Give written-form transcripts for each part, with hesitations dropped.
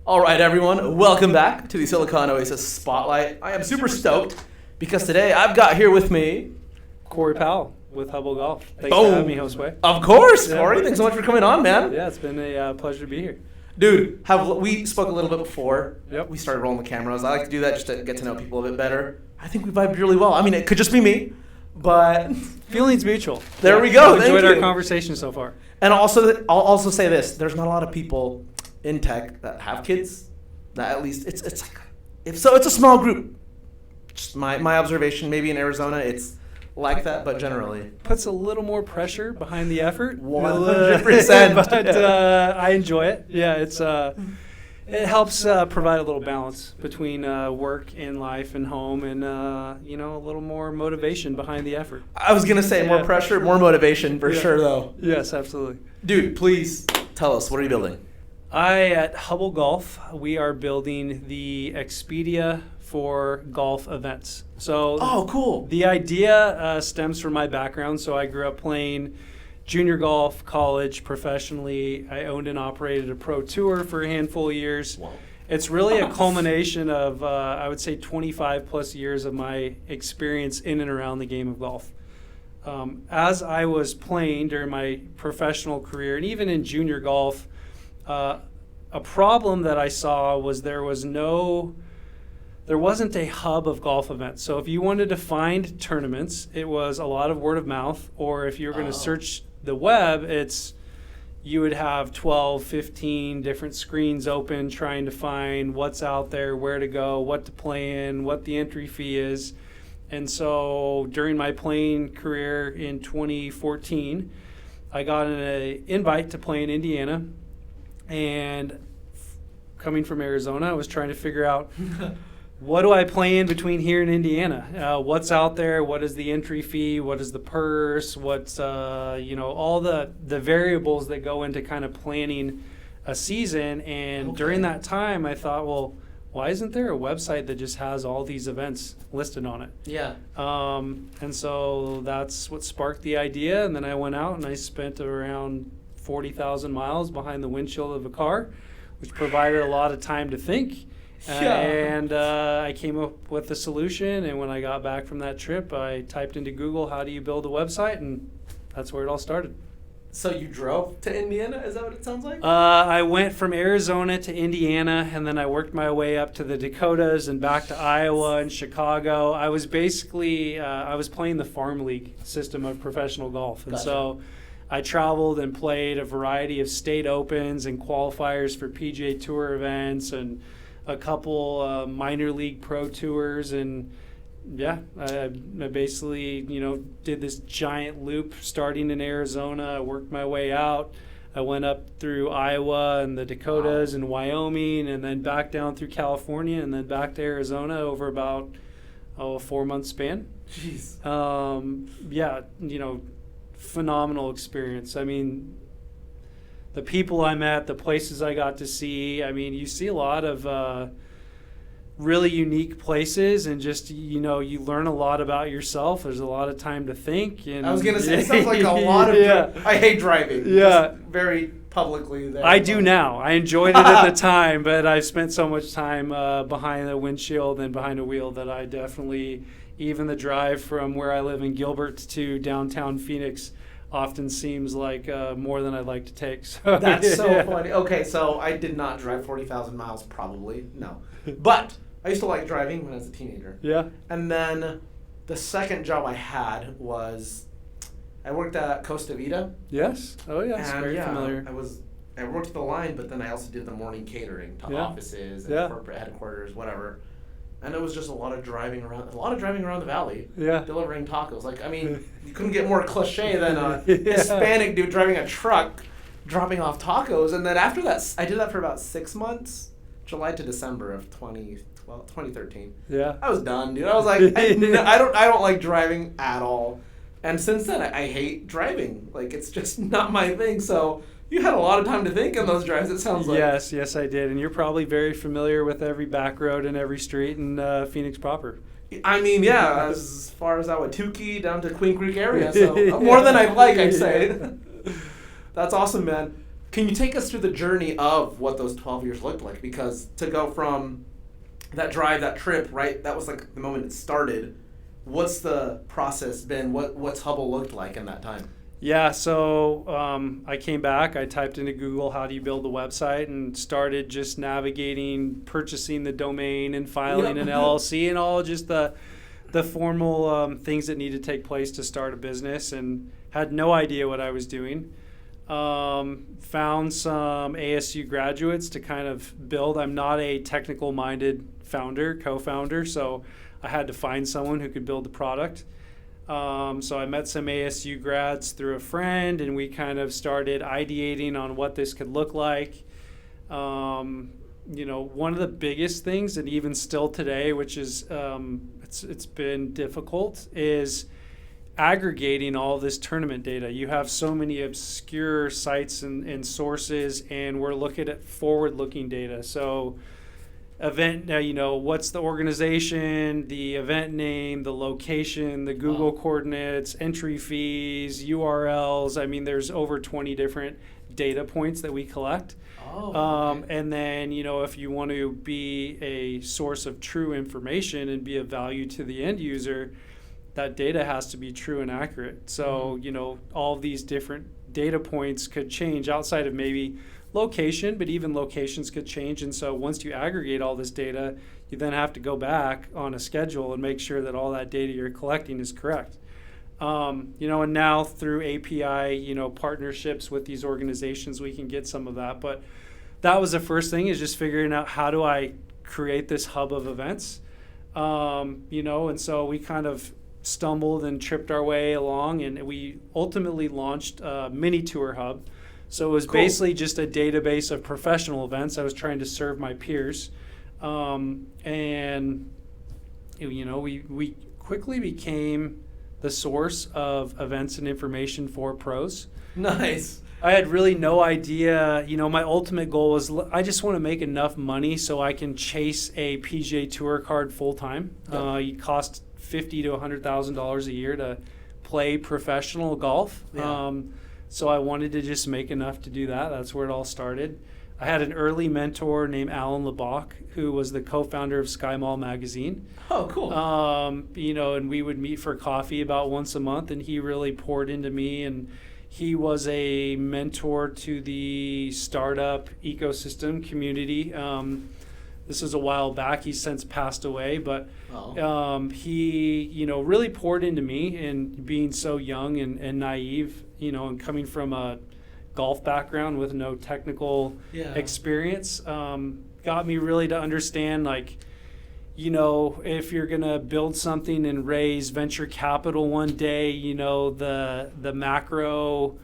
All right, everyone, welcome back to the Silicon Oasis Spotlight. I am super stoked because today I've got here with me Corey Powell with Hubble.GOLF. Thanks for having me, Josue. Of course, Corey. Thanks so much for coming on, man. Yeah, it's been a pleasure to be here. Dude, we spoke a little bit before. Yep. We started rolling the cameras. I like to do that just to get to know people a bit better. I think we vibed really well. I mean, it could just be me, but feelings mutual. There we go. I've enjoyed our conversation so far. And also, I'll also say this: there's not a lot of people in tech that have kids. That at least it's like, it's a small group. Just my observation. Maybe in Arizona it's like that, but generally puts a little more pressure behind the effort. 100%. But I enjoy it. Yeah, it helps provide a little balance between work and life and home, and a little more motivation behind the effort. I was gonna say more pressure, more motivation for sure, though. Yes, absolutely. Dude, please tell us, what are you building? At Hubble.GOLF, we are building the Expedia for golf events. So, cool. The idea stems from my background. So I grew up playing junior golf, college, professionally. I owned and operated a pro tour for a handful of years. Wow. It's really a culmination of, I would say, 25 plus years of my experience in and around the game of golf. As I was playing during my professional career, and even in junior golf, a problem that I saw was there wasn't a hub of golf events. So if you wanted to find tournaments, it was a lot of word of mouth, or if you were going to search the web, you would have 12, 15 different screens open trying to find what's out there, where to go, what to play in, what the entry fee is. And so during my playing career in 2014, I got an invite to play in Indiana. And coming from Arizona, I was trying to figure out what do I play in between here and Indiana? What's out there? What is the entry fee? What is the purse? What's all the variables that go into kind of planning a season. And during that time, I thought, well, why isn't there a website that just has all these events listed on it? Yeah. And so that's what sparked the idea. And then I went out and I spent around 40,000 miles behind the windshield of a car, which provided a lot of time to think. And I came up with a solution. And when I got back from that trip, I typed into Google, how do you build a website? And that's where it all started. So you drove to Indiana? Is that what it sounds like? I went from Arizona to Indiana, and then I worked my way up to the Dakotas and back to Iowa and Chicago. I was basically, I was playing the farm league system of professional golf. And so I traveled and played a variety of state opens and qualifiers for PGA Tour events and a couple minor league pro tours. And yeah, I basically, did this giant loop starting in Arizona. I worked my way out. I went up through Iowa and the Dakotas and Wyoming, and then back down through California, and then back to Arizona over about a 4-month span. Jeez. Phenomenal experience. I mean, the people I met, the places I got to see. I mean, you see a lot of really unique places, and just you learn a lot about yourself. There's a lot of time to think. And I was gonna say, it sounds like a lot of. I hate driving. Yeah, just very publicly. There. I do now. I enjoyed it at the time, but I've spent so much time behind the windshield and behind a wheel that I definitely. Even the drive from where I live in Gilbert to downtown Phoenix often seems like more than I'd like to take. So that's so funny. Okay, so I did not drive 40,000 miles, probably. No. But I used to like driving when I was a teenager. Yeah. And then the second job I had was I worked at Costa Vida. Yes. Oh, yeah. It's very familiar. I worked the line, but then I also did the morning catering to offices and corporate headquarters, whatever. And it was just a lot of driving around the valley, delivering tacos. Like, I mean, you couldn't get more cliche than a Hispanic dude driving a truck, dropping off tacos. And then after that, I did that for about 6 months, July to December of 2013. Yeah, I was done, dude. I was like, I don't like driving at all. And since then, I hate driving. Like, it's just not my thing. So. You had a lot of time to think on those drives, it sounds like. Yes, I did. And you're probably very familiar with every back road and every street in Phoenix proper. I mean, yeah, as far as Ahwatukee down to Queen Creek area. So more than I'd like, I'd say. That's awesome, man. Can you take us through the journey of what those 12 years looked like? Because to go from that drive, that trip, right, that was like the moment it started. What's the process been? What's Hubble looked like in that time? Yeah, so I came back, I typed into Google, how do you build a website, and started just navigating, purchasing the domain and filing an LLC and all just the formal things that need to take place to start a business, and had no idea what I was doing. Found some ASU graduates to kind of build. I'm not a technical minded co-founder, so I had to find someone who could build the product. So I met some ASU grads through a friend, and we kind of started ideating on what this could look like. One of the biggest things, and even still today, which is it's been difficult, is aggregating all this tournament data. You have so many obscure sites and sources, and we're looking at forward-looking data. So event, what's the organization, the event name, the location, the Google coordinates, entry fees, URLs. I mean, there's over 20 different data points that we collect. And then, if you want to be a source of true information and be of value to the end user, that data has to be true and accurate. So, all these different data points could change outside of maybe location, but even locations could change. And so once you aggregate all this data, you then have to go back on a schedule and make sure that all that data you're collecting is correct. And now through API, partnerships with these organizations, we can get some of that. But that was the first thing, is just figuring out, how do I create this hub of events? And so we kind of stumbled and tripped our way along, and we ultimately launched Mini Tour Hub. So it was basically just a database of professional events. I was trying to serve my peers. We quickly became the source of events and information for pros. Nice. I had really no idea. My ultimate goal was, I just want to make enough money so I can chase a PGA Tour card full time. It costs $50,000 to $100,000 a year to play professional golf. So I wanted to just make enough to do that. That's where it all started. I had an early mentor named Alan Lebach, who was the co-founder of Sky Mall magazine. Oh, cool. And we would meet for coffee about once a month, and he really poured into me, and he was a mentor to the startup ecosystem community. This was a while back. He's since passed away, but he, really poured into me, and being so young and naive, and coming from a golf background with no technical experience, got me really to understand, if you're going to build something and raise venture capital one day, the macro,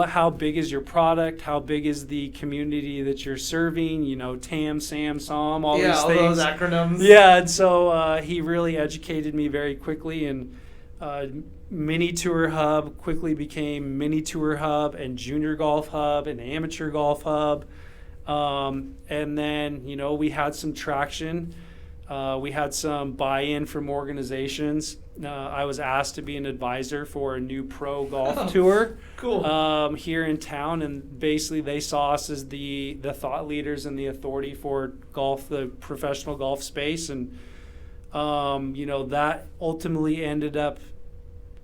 how big is your product? How big is the community that you're serving? TAM, SAM, SOM, all these things. Yeah, all those acronyms. Yeah, and so he really educated me very quickly, and Mini Tour Hub quickly became Mini Tour Hub and Junior Golf Hub and Amateur Golf Hub. And then, we had some traction. We had some buy-in from organizations. I was asked to be an advisor for a new pro golf tour here in town, and basically they saw us as the thought leaders and the authority for golf, the professional golf space, and that ultimately ended up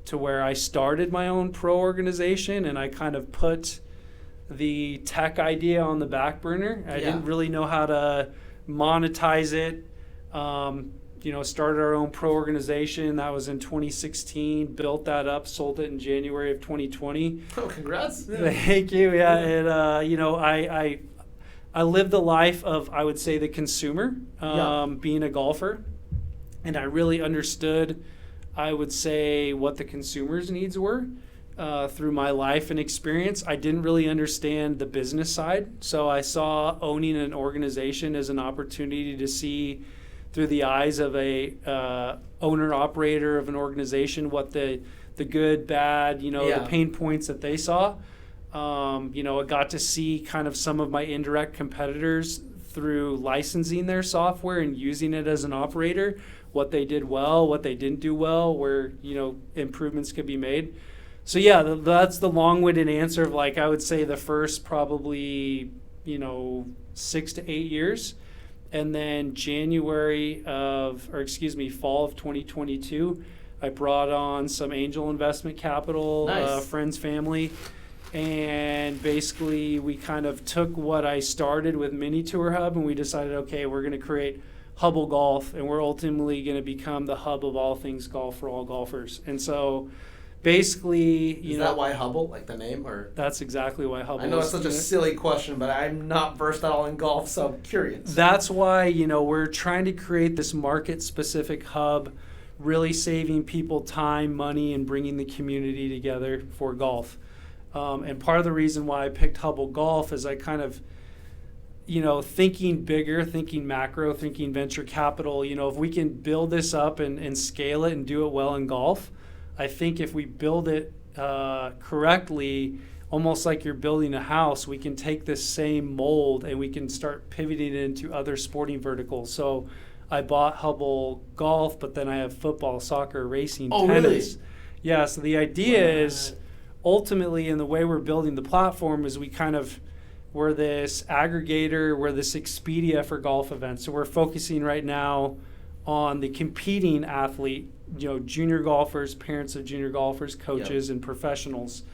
to where I started my own pro organization, and I kind of put the tech idea on the back burner. I didn't really know how to monetize it. Started our own pro organization. That was in 2016. Built that up, sold it in January of 2020. Oh, congrats! Thank you. Yeah, and I lived the life of, I would say, the consumer, being a golfer, and I really understood, I would say, what the consumer's needs were. Through my life and experience, I didn't really understand the business side. So I saw owning an organization as an opportunity to see through the eyes of a owner-operator of an organization what the good, bad, the pain points that they saw. I got to see kind of some of my indirect competitors through licensing their software and using it as an operator, what they did well, what they didn't do well, where, improvements could be made. So yeah, that's the long-winded answer of like, I would say the first probably, 6 to 8 years. And then fall of 2022, I brought on some angel investment capital, nice. Friends, family. And basically we kind of took what I started with Mini Tour Hub and we decided, okay, we're going to create Hubble.GOLF and we're ultimately going to become the hub of all things golf for all golfers. And so basically, Is that why Hubble, like the name? Or that's exactly why Hubble. I know it's such a silly question, but I'm not versed at all in golf, so I'm curious. That's why, we're trying to create this market-specific hub, really saving people time, money, and bringing the community together for golf. And part of the reason why I picked Hubble.GOLF is I kind of, thinking bigger, thinking macro, thinking venture capital, if we can build this up and scale it and do it well in golf, I think if we build it correctly, almost like you're building a house, we can take this same mold and we can start pivoting it into other sporting verticals. So I bought Hubble.GOLF, but then I have football, soccer, racing, tennis. Really? Yeah, so the idea is ultimately, in the way we're building the platform, is we're this aggregator, we're this Expedia for golf events. So we're focusing right now on the competing athlete, junior golfers, parents of junior golfers, coaches, and professionals.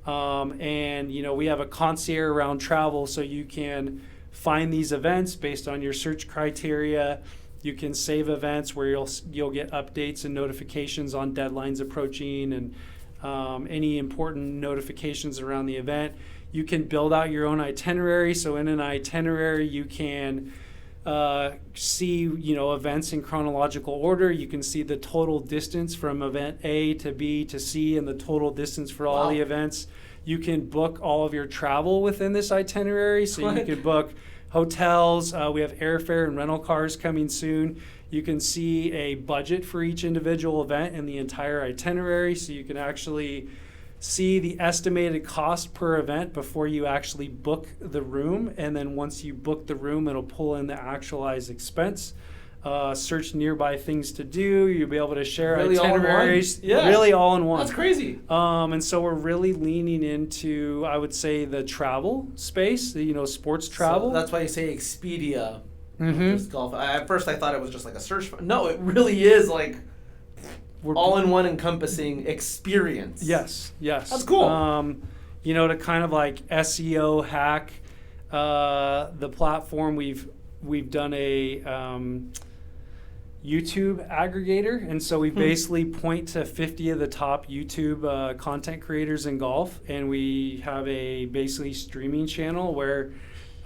And we have a concierge around travel, so you can find these events based on your search criteria. You can save events where you'll get updates and notifications on deadlines approaching and any important notifications around the event. You can build out your own itinerary. So in an itinerary, you can see events in chronological order. You can see the total distance from event A to B to C and the total distance for all the events. You can book all of your travel within this itinerary. So you can book hotels. We have airfare and rental cars coming soon. You can see a budget for each individual event in the entire itinerary. So you can actually see the estimated cost per event before you actually book the room. And then once you book the room, it'll pull in the actualized expense. Search nearby things to do. You'll be able to share itineraries. Really all in one. That's crazy. And so we're really leaning into, I would say, the travel space, sports travel. So that's why you say Expedia. Just golf. At first I thought it was just like a search. No, it really is like all-in-one encompassing experience. Yes. That's cool. To kind of like SEO hack the platform, we've done a YouTube aggregator, and so we basically point to 50 of the top YouTube content creators in golf, and we have a basically streaming channel where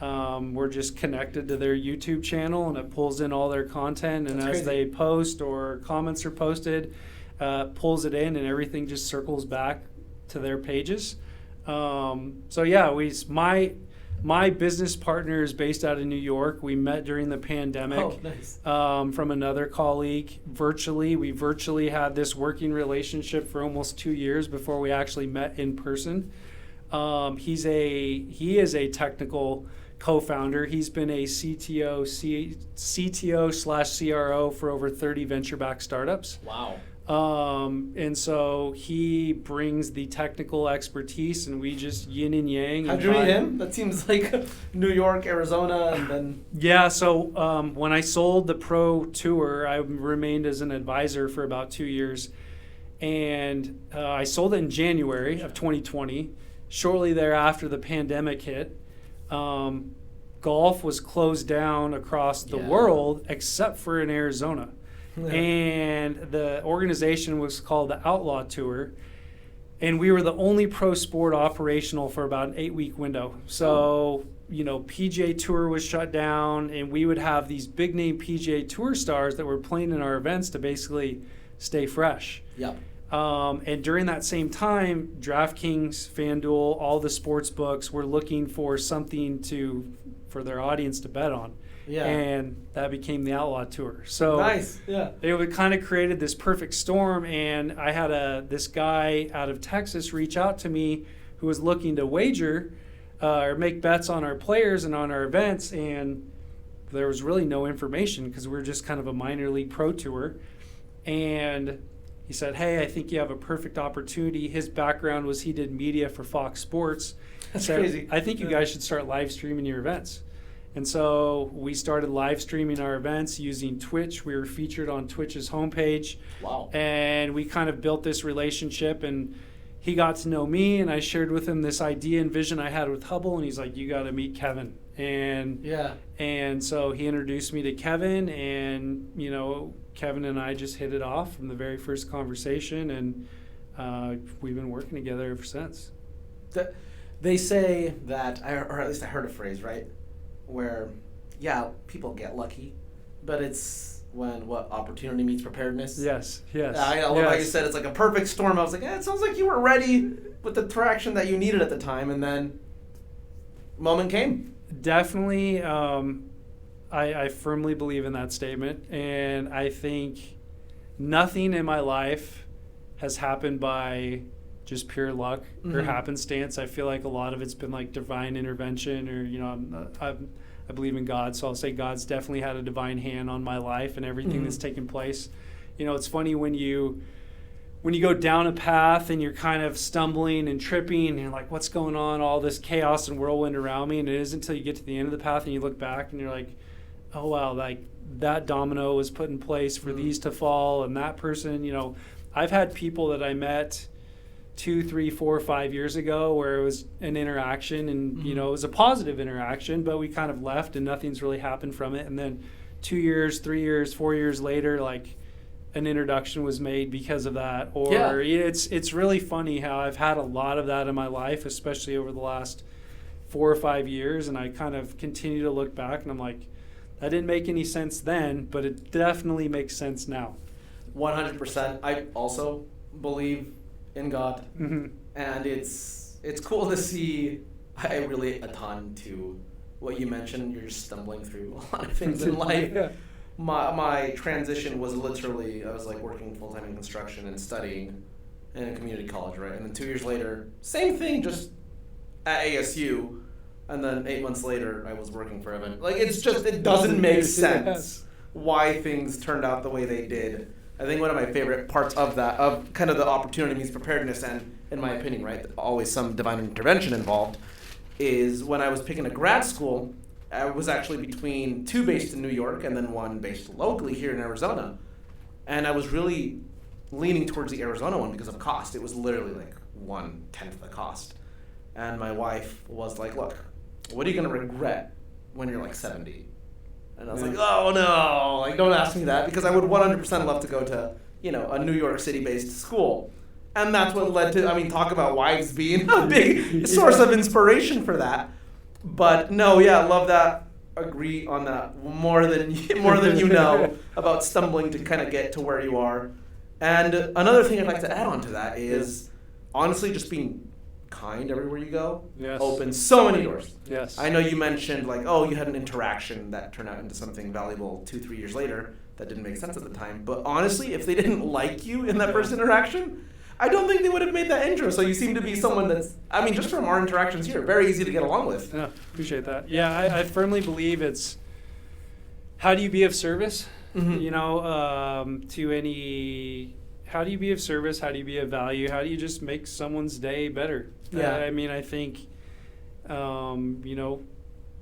we're just connected to their YouTube channel, and it pulls in all their content, and as they post or comments are posted, pulls it in, and everything just circles back to their pages. My business partner is based out of New York. We met during the pandemic. Oh, nice. From another colleague virtually. We virtually had this working relationship for almost 2 years before we actually met in person. He is a technical co-founder. He's been a CTO/CRO for over 30 venture-backed startups. Wow. And so he brings the technical expertise, and we just yin and yang. How'd you meet him? That seems like New York, Arizona, and then... Yeah, so when I sold the Pro Tour, I remained as an advisor for about 2 years. And I sold it in January of 2020. Shortly thereafter, the pandemic hit. Golf was closed down across the world except for in Arizona. Yeah. And the organization was called the Outlaw Tour, and we were the only pro sport operational for about an 8-week window. So, PGA Tour was shut down, and we would have these big name PGA Tour stars that were playing in our events to basically stay fresh. Yep. And during that same time, DraftKings, FanDuel, all the sports books were looking for something for their audience to bet on. Yeah. And that became the Outlaw Tour. So nice. Yeah. It kind of created this perfect storm, and I had this guy out of Texas reach out to me who was looking to wager or make bets on our players and on our events, and there was really no information because we were just kind of a minor league pro tour. And he said, hey, I think you have a perfect opportunity. His background was he did media for Fox Sports. That's crazy. I think you guys should start live streaming your events. And so we started live streaming our events using Twitch. We were featured on Twitch's homepage. Wow. And we kind of built this relationship, and he got to know me, and I shared with him this idea and vision I had with Hubble, and he's like, you got to meet Kevin. And so he introduced me to Kevin, and Kevin and I just hit it off from the very first conversation, and we've been working together ever since. They say that, or at least I heard a phrase, right, where, people get lucky, but it's when opportunity meets preparedness. Yes. I love how you said it's like a perfect storm. I was like, it sounds like you were ready with the traction that you needed at the time, and then moment came. Definitely. I firmly believe in that statement, and I think nothing in my life has happened by just pure luck or happenstance. I feel like a lot of it's been like divine intervention, or I believe in God, so I'll say God's definitely had a divine hand on my life and everything that's taken place. It's funny when you go down a path and you're kind of stumbling and tripping and you're like, what's going on? All this chaos and whirlwind around me, and it isn't until you get to the end of the path and you look back and you're like, oh wow, like that domino was put in place for these to fall, and that person, I've had people that I met 2, 3, 4, 5 years ago where it was an interaction, and it was a positive interaction, but we kind of left and nothing's really happened from it. And then 2 years, 3 years, 4 years later, like an introduction was made because of that. Or it's really funny how I've had a lot of that in my life, especially over the last 4 or 5 years, and I kind of continue to look back and I'm like, that didn't make any sense then, but it definitely makes sense now. 100%. I also believe in God, and it's cool to see. I relate a ton to what you mentioned. You're just stumbling through a lot of things in life. My transition was literally, I was like working full-time in construction and studying in a community college, right? And then 2 years later, same thing, just at ASU. And then 8 months later, I was working for Evan. Like, it doesn't make sense why things turned out the way they did. I think one of my favorite parts of that, of kind of the opportunity means preparedness, and in my opinion, right, always some divine intervention involved, is when I was picking a grad school, I was actually between 2 based in New York and then 1 based locally here in Arizona. And I was really leaning towards the Arizona one because of cost. It was literally like 1/10 of the cost. And my wife was like, look, what are you going to regret when you're like 70? And I was like, oh no, like don't ask me that, because I would 100% love to go to, a New York City-based school. And that's what led to, talk about wives being a big source of inspiration for that. But no, love that. Agree on that more than you know about stumbling to kind of get to where you are. And another thing I'd like to add on to that is honestly just being kind everywhere you go. Opens so many doors. I know you mentioned like, you had an interaction that turned out into something valuable 2-3 years later that didn't make sense at the time. But honestly, if they didn't like you in that first interaction, I don't think they would have made that intro. So you seem to be someone that's, just from our interactions here, very easy to get along with. Yeah, appreciate that. Yeah, I firmly believe it's how do you be of service, to any. How do you be of service? How do you be of value? How do you just make someone's day better? I think,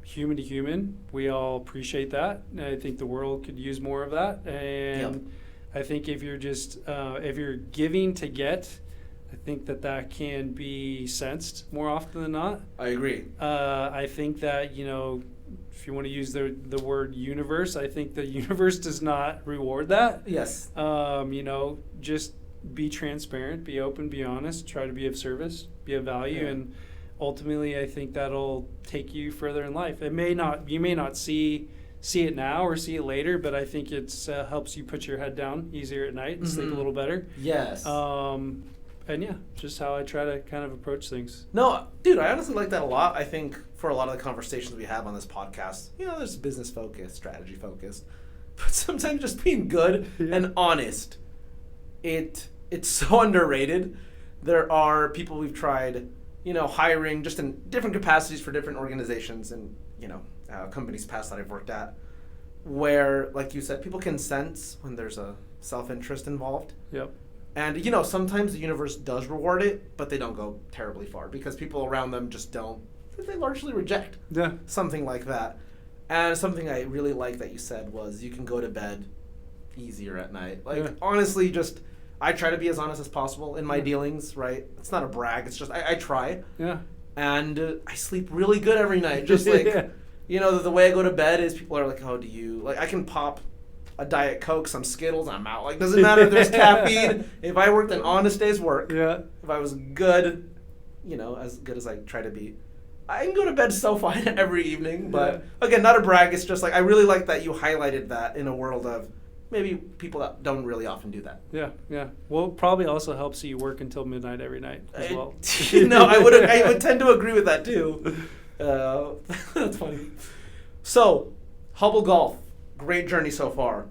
human to human, we all appreciate that. I think the world could use more of that. And I think if you're just, if you're giving to get, I think that can be sensed more often than not. I agree. I think that, if you want to use the word universe, I think the universe does not reward that. Yes. Just be transparent, be open, be honest, try to be of service, be of value, and ultimately I think that'll take you further in life. You may not see it now or see it later, but I think it's helps you put your head down easier at night and sleep a little better. Yes. Just how I try to kind of approach things. No, dude, I honestly like that a lot. I think for a lot of the conversations we have on this podcast, there's business focused, strategy focused, but sometimes just being good and honest. It's so underrated. There are people we've tried, hiring just in different capacities for different organizations and, companies past that I've worked at, where, like you said, people can sense when there's a self-interest involved. Yep. And, you know, sometimes the universe does reward it, but they don't go terribly far because people around them just don't, they largely reject something like that. And something I really like that you said was you can go to bed easier at night. Like, honestly, just, I try to be as honest as possible in my dealings, right? It's not a brag. It's just, I try. Yeah. And I sleep really good every night. Just like, you know, the way I go to bed is people are like, oh, do you, like, I can pop a Diet Coke, some Skittles, I'm out. Like, doesn't matter if there's caffeine. If I worked an honest day's work, if I was good, you know, as good as I try to be, I can go to bed so fine every evening. But again, not a brag. It's just like, I really like that you highlighted that in a world of maybe people that don't really often do that. Yeah. Well, it probably also helps you work until midnight every night as well. No, I would tend to agree with that too. That's funny. So, Hubble Golf. Great journey so far.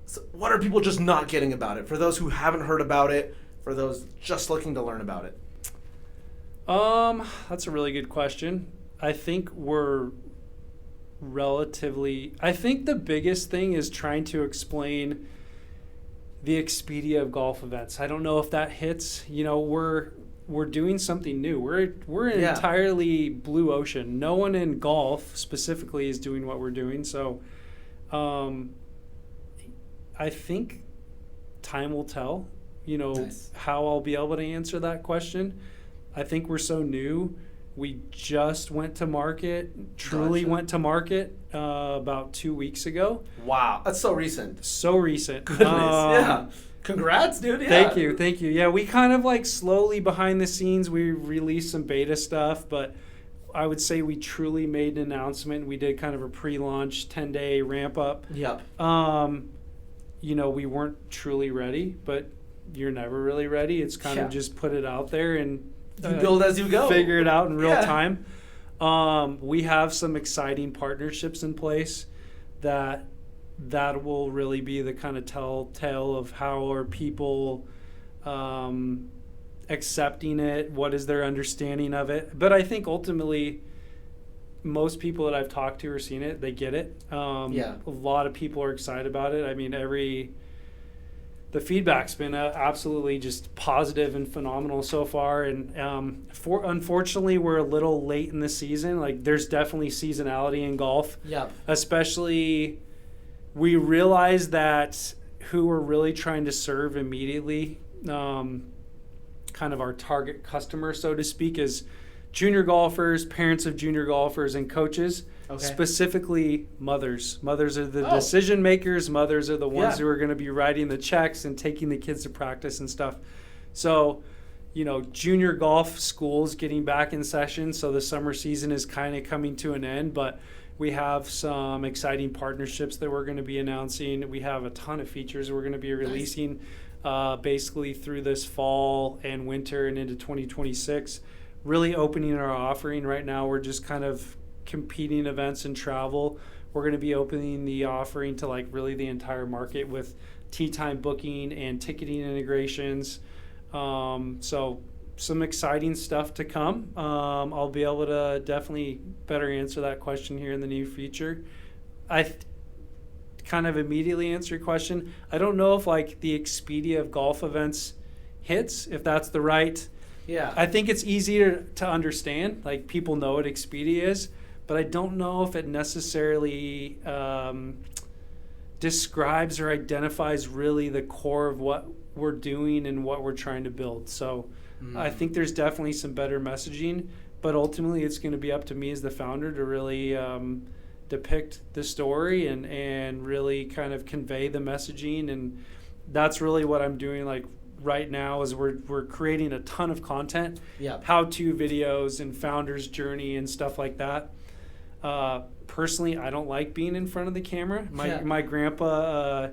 So what are people just not getting about it? For those who haven't heard about it, for those just looking to learn about it. That's a really good question. I think the biggest thing is trying to explain the Expedia of golf events. I don't know if that hits. You know, we're doing something new. We're an entirely blue ocean. No one in golf specifically is doing what we're doing. So I think time will tell, you know, how I'll be able to answer that question. I think we're so new. We just went to market, went to market about 2 weeks ago. Wow. That's so recent. So recent. Goodness, Congrats, dude. Thank you. Yeah, we kind of like slowly behind the scenes, we released some beta stuff, but I would say we truly made an announcement. We did kind of a pre-launch 10-day ramp up. Yep. You know, we weren't truly ready, but you're never really ready. It's kind of just put it out there and you build as you go. Figure it out in real time. We have some exciting partnerships in place that will really be the kind of telltale of how are people accepting it, what is their understanding of it. But I think ultimately most people that I've talked to or seen it, they get it. A lot of people are excited about it. I mean, the feedback's been absolutely just positive and phenomenal so far. And unfortunately, we're a little late in the season. Like, there's definitely seasonality in golf. Yep. Especially, we realize that who we're really trying to serve immediately, kind of our target customer, so to speak, is junior golfers, parents of junior golfers, and coaches. Okay. Specifically mothers. Mothers are the decision makers. Mothers are the ones who are going to be writing the checks and taking the kids to practice and stuff. So, you know, junior golf schools getting back in session. So the summer season is kind of coming to an end, but we have some exciting partnerships that we're going to be announcing. We have a ton of features we're going to be releasing basically through this fall and winter and into 2026. Really opening our offering right now. We're just kind of competing events and travel. We're going to be opening the offering to like really the entire market with tee time booking and ticketing integrations. So some exciting stuff to come. I'll be able to definitely better answer that question here in the near future. Kind of immediately answer your question. I don't know if like the Expedia of golf events hits, if that's the right. Yeah. I think it's easier to understand. Like, people know what Expedia is, but I don't know if it necessarily describes or identifies really the core of what we're doing and what we're trying to build. So I think there's definitely some better messaging, but ultimately it's going to be up to me as the founder to really depict the story and really kind of convey the messaging. And that's really what I'm doing like right now is we're creating a ton of content, how-to videos and founder's journey and stuff like that. Personally, I don't like being in front of the camera. My grandpa,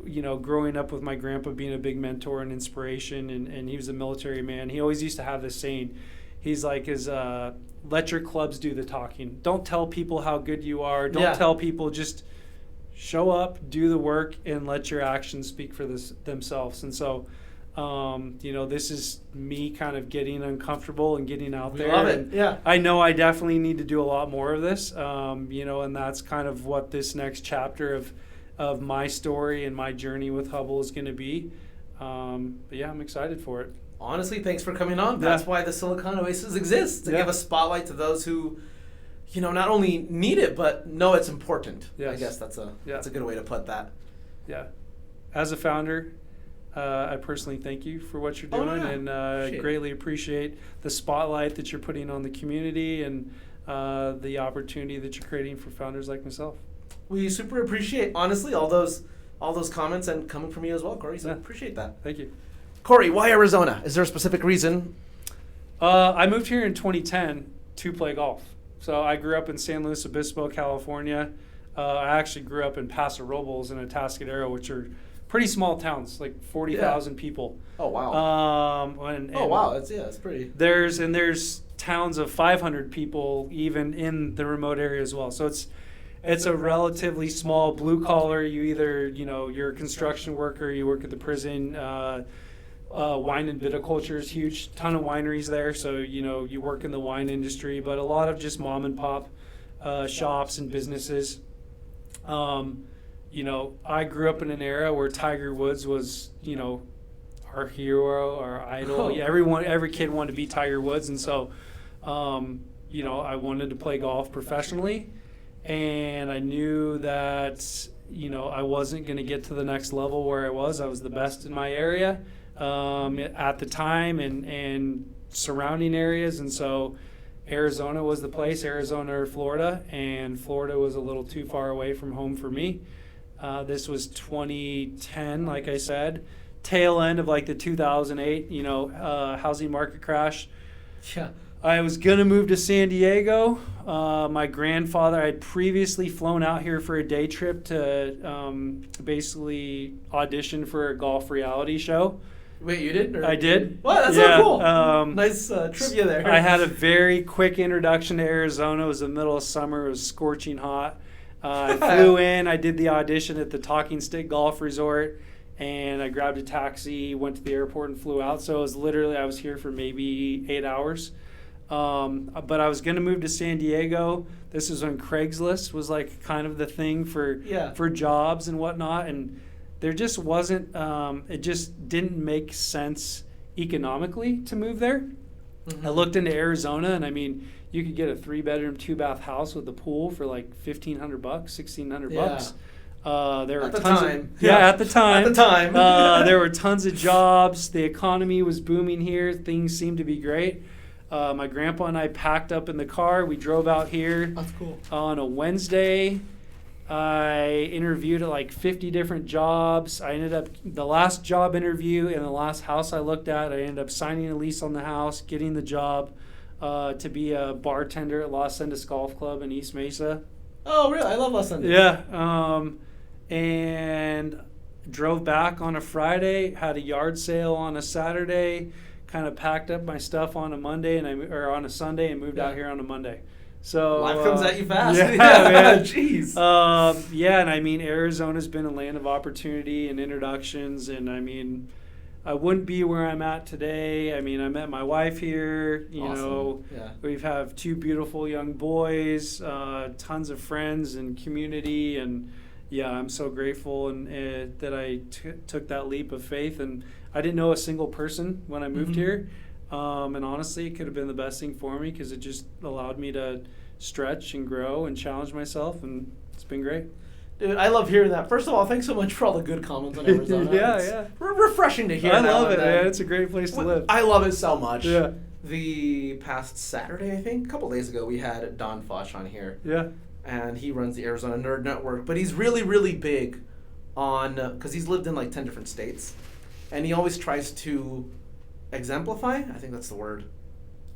growing up with my grandpa being a big mentor and inspiration, and he was a military man, he always used to have this saying. He's like, let your clubs do the talking. Don't tell people how good you are. Don't tell people, just show up, do the work, and let your actions speak for themselves. And so, this is me kind of getting uncomfortable and getting out there. Love it. Yeah. I know I definitely need to do a lot more of this, and that's kind of what this next chapter of my story and my journey with Hubble is going to be. But yeah, I'm excited for it. Honestly, thanks for coming on. That's why the Silicon Oasis exists, to give a spotlight to those who, not only need it, but know it's important. Yes. I guess that's a good way to put that. Yeah. As a founder, I personally thank you for what you're doing, and greatly appreciate the spotlight that you're putting on the community and the opportunity that you're creating for founders like myself. We super appreciate, honestly, all those comments, and coming from you as well, Corey. So appreciate that. Thank you. Corey, why Arizona? Is there a specific reason? I moved here in 2010 to play golf. So I grew up in San Luis Obispo, California. I actually grew up in Paso Robles and Atascadero, which are pretty small towns, like 40,000 people. Oh wow! Wow, that's pretty. There's towns of 500 people even in the remote area as well. So it's a relatively small blue collar. You either you're a construction worker, you work at the prison. Wine and viticulture is huge, ton of wineries there. So you work in the wine industry, but a lot of just mom and pop shops and businesses. I grew up in an era where Tiger Woods was, our hero, our idol. Yeah, every kid wanted to be Tiger Woods, and so, I wanted to play golf professionally, and I knew that, I wasn't going to get to the next level where I was. I was the best in my area at the time and surrounding areas, and so Arizona was the place, Arizona or Florida, and Florida was a little too far away from home for me. This was 2010, like I said, tail end of like the 2008, housing market crash. Yeah. I was going to move to San Diego. My grandfather, I'd previously flown out here for a day trip to basically audition for a golf reality show. Wait, you did? I did. Wow, that's so cool. Nice trivia there. I had a very quick introduction to Arizona. It was the middle of summer. It was scorching hot. I flew in. I did the audition at the Talking Stick Golf Resort, and I grabbed a taxi, went to the airport, and flew out. So it was literally, I was here for maybe 8 hours. But I was going to move to San Diego. This was when Craigslist was like kind of the thing for jobs and whatnot. And there just wasn't, it just didn't make sense economically to move there. Mm-hmm. I looked into Arizona, and I mean, you could get a 3-bedroom, 2-bath house with a pool for like $1,500, $1,600. There were tons of, at the time. There were tons of jobs. The economy was booming here. Things seemed to be great. My grandpa and I packed up in the car. We drove out here. That's cool. On a Wednesday. I interviewed at like 50 different jobs. I ended up, the last job interview and the last house I looked at, I ended up signing a lease on the house, getting the job to be a bartender at Los Andes Golf Club in East Mesa. Oh, really? I love Los Andes. Yeah. And drove back on a Friday, had a yard sale on a Saturday, kind of packed up my stuff on a Monday or on a Sunday and moved out here on a Monday. So life comes at you fast. Yeah, man. Jeez. And I mean, Arizona's been a land of opportunity and introductions, and I mean, I wouldn't be where I'm at today. I mean, I met my wife here. We've have 2 beautiful young boys, tons of friends and community, and I'm so grateful that I took that leap of faith. And I didn't know a single person when I moved here. And honestly, it could have been the best thing for me because it just allowed me to stretch and grow and challenge myself, and it's been great. Dude, I love hearing that. First of all, thanks so much for all the good comments on Arizona. Yeah. Refreshing to hear. I love it, man. It's a great place to live. I love it so much. Yeah. The past Saturday, I think, a couple days ago, we had Don Foch on here. Yeah. And he runs the Arizona Nerd Network, but he's really, really big on, because he's lived in like 10 different states, and he always tries to exemplify, I think that's the word,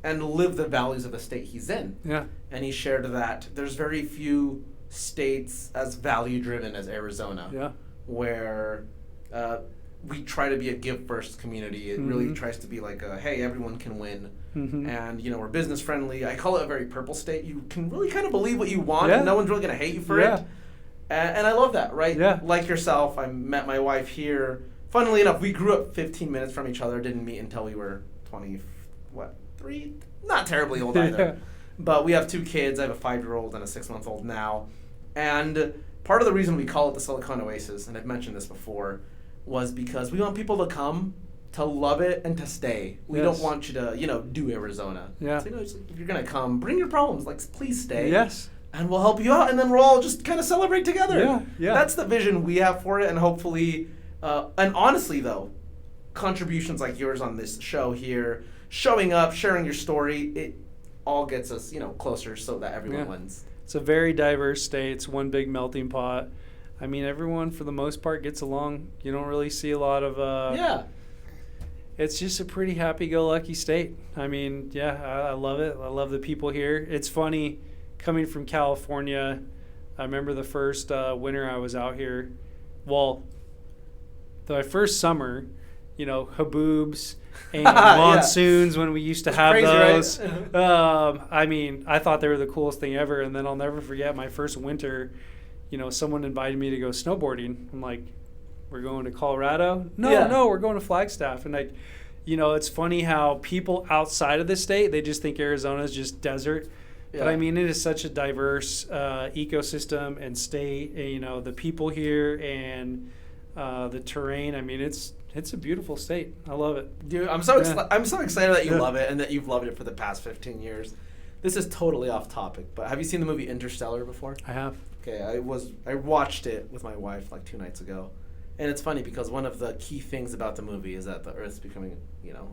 and live the values of the state he's in. Yeah. And he shared that there's very few states as value-driven as Arizona, where we try to be a give-first community. It really tries to be like, hey, everyone can win. And, we're business-friendly. I call it a very purple state. You can really kind of believe what you want, and no one's really going to hate you for it. And I love that, right? Yeah. Like yourself, I met my wife here. Funnily enough, we grew up 15 minutes from each other, didn't meet until we were 3? Not terribly old either. But we have 2 kids. I have a 5-year-old and a 6-month-old now. And part of the reason we call it the Silicon Oasis, and I've mentioned this before, was because we want people to come, to love it, and to stay. We don't want you to, do Arizona. Yeah. So, if you're going to come, bring your problems. Like, please stay. Yes. And we'll help you out, and then we'll all just kind of celebrate together. Yeah, yeah. That's the vision we have for it, and hopefully, and honestly, though, contributions like yours on this show here, showing up, sharing your story, it all gets us, closer so that everyone wins. It's a very diverse state. It's one big melting pot. I mean, everyone, for the most part, gets along. You don't really see a lot of... It's just a pretty happy-go-lucky state. I mean, I love it. I love the people here. It's funny, coming from California, I remember the first winter I was out here. Well, the first summer, haboobs and monsoons when we used to have crazy, those. Right? I mean, I thought they were the coolest thing ever. And then I'll never forget my first winter, someone invited me to go snowboarding. I'm like, we're going to Colorado? No, we're going to Flagstaff. And it's funny how people outside of the state, they just think Arizona is just desert. Yeah. But I mean, it is such a diverse ecosystem and state. And, the people here and the terrain. I mean, it's a beautiful state. I love it, dude. I'm so excited that you love it and that you've loved it for the past 15 years. This is totally off topic, but have you seen the movie Interstellar before? I have. Okay, I watched it with my wife like 2 nights ago. And it's funny because one of the key things about the movie is that the Earth's becoming,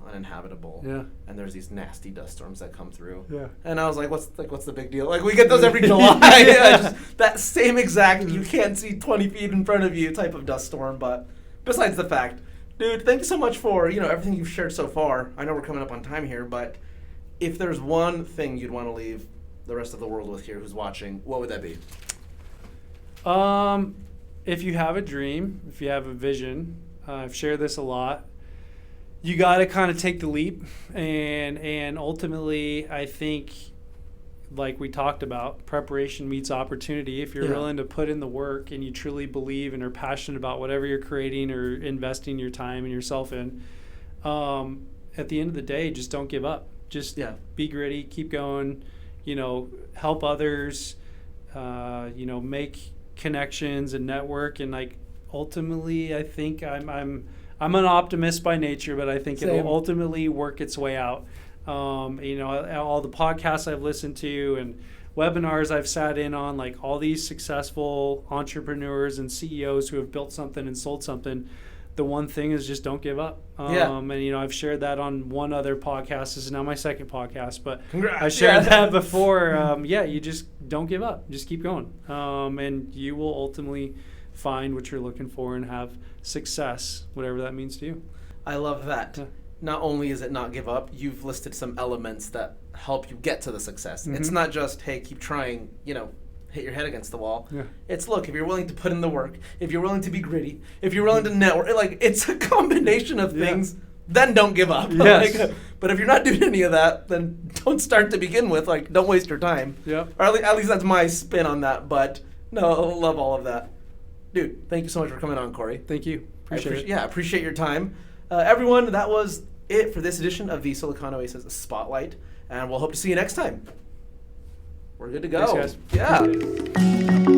uninhabitable. Yeah. And there's these nasty dust storms that come through. Yeah. And I was like, what's the big deal? Like, we get those every July. That same exact, you can't see 20 feet in front of you type of dust storm. But besides the fact, dude, thank you so much for, everything you've shared so far. I know we're coming up on time here, but if there's one thing you'd want to leave the rest of the world with here who's watching, what would that be? If you have a dream, if you have a vision, I've shared this a lot, you got to kind of take the leap. And ultimately, I think, like we talked about, preparation meets opportunity. If you're willing to put in the work and you truly believe and are passionate about whatever you're creating or investing your time and yourself in, at the end of the day, just don't give up. Just be gritty, keep going, help others, make connections and network, and ultimately I think I'm an optimist by nature, but I think it'll ultimately work its way out. All the podcasts I've listened to and webinars I've sat in on, all these successful entrepreneurs and CEOs who have built something and sold something, the one thing is just don't give up. And I've shared that on one other podcast. This is now my second podcast, but congrats. I shared that before. You just don't give up. Just keep going. And you will ultimately find what you're looking for and have success, whatever that means to you. I love that. Yeah. Not only is it not give up, you've listed some elements that help you get to the success. Mm-hmm. It's not just, hey, keep trying, hit your head against the wall. Yeah. It's, look, if you're willing to put in the work, if you're willing to be gritty, if you're willing to network, it's a combination of things, then don't give up. Yes. But if you're not doing any of that, then don't start to begin with. Don't waste your time. Yeah. Or at least that's my spin on that. But, no, I love all of that. Dude, thank you so much for coming on, Corey. Thank you. Appreciate it. Yeah, appreciate your time. Everyone, that was it for this edition of the Silicon Oasis Spotlight. And we'll hope to see you next time. We're good to go. Thanks, guys. Yeah.